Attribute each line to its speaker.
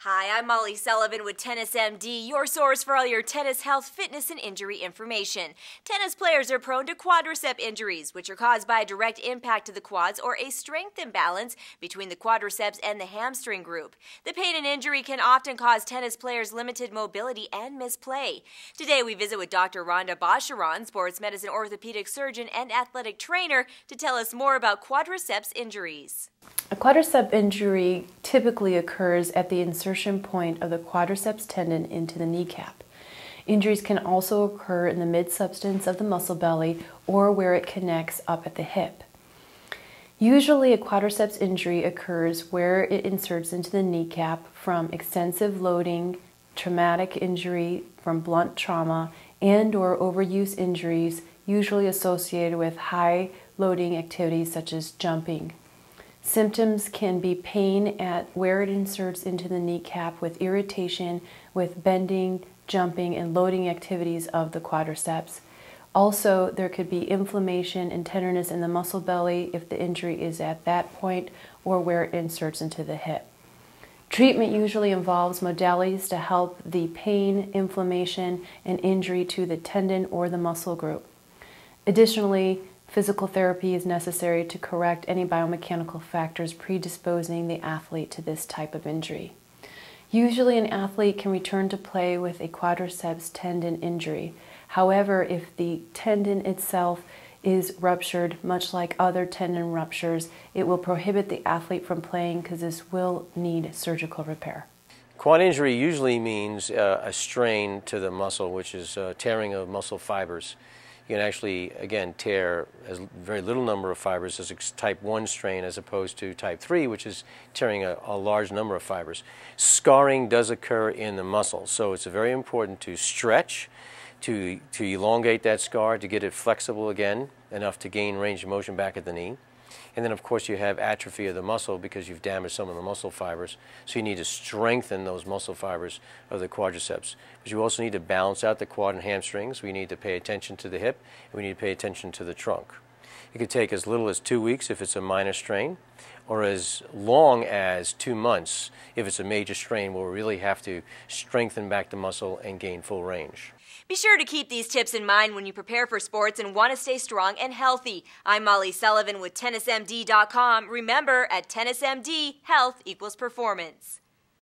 Speaker 1: Hi, I'm Molly Sullivan with Tennis MD, your source for all your tennis health, fitness, and injury information. Tennis players are prone to quadricep injuries, which are caused by a direct impact to the quads or a strength imbalance between the quadriceps and the hamstring group. The pain and injury can often cause tennis players limited mobility and misplay. Today, we visit with Dr. Rhonda Bosharon, sports medicine orthopedic surgeon and athletic trainer, to tell us more about quadriceps injuries.
Speaker 2: A quadricep injury typically occurs at the insertion point of the quadriceps tendon into the kneecap. Injuries can also occur in the mid-substance of the muscle belly or where it connects up at the hip. Usually a quadriceps injury occurs where it inserts into the kneecap from extensive loading, traumatic injury from blunt trauma, and/or overuse injuries usually associated with high loading activities such as jumping. Symptoms can be pain at where it inserts into the kneecap with irritation with bending, jumping, and loading activities of the quadriceps. Also, there could be inflammation and tenderness in the muscle belly if the injury is at that point or where it inserts into the hip. Treatment usually involves modalities to help the pain, inflammation, and injury to the tendon or the muscle group. Additionally, physical therapy is necessary to correct any biomechanical factors predisposing the athlete to this type of injury. Usually an athlete can return to play with a quadriceps tendon injury. However, if the tendon itself is ruptured, much like other tendon ruptures, it will prohibit the athlete from playing because this will need surgical repair.
Speaker 3: Quad injury usually means a strain to the muscle, which is tearing of muscle fibers. You can actually, again, tear a very little number of fibers as a type 1 strain as opposed to type 3, which is tearing a large number of fibers. Scarring does occur in the muscle, so it's very important to stretch, to elongate that scar, to get it flexible again, enough to gain range of motion back at the knee. And then, of course, you have atrophy of the muscle because you've damaged some of the muscle fibers. So you need to strengthen those muscle fibers of the quadriceps. But you also need to balance out the quad and hamstrings. We need to pay attention to the hip, and we need to pay attention to the trunk. It could take as little as 2 weeks if it's a minor strain, or as long as 2 months if it's a major strain where we really have to strengthen back the muscle and gain full range.
Speaker 1: Be sure to keep these tips in mind when you prepare for sports and want to stay strong and healthy. I'm Molly Sullivan with TennisMD.com. Remember, at TennisMD, health equals performance.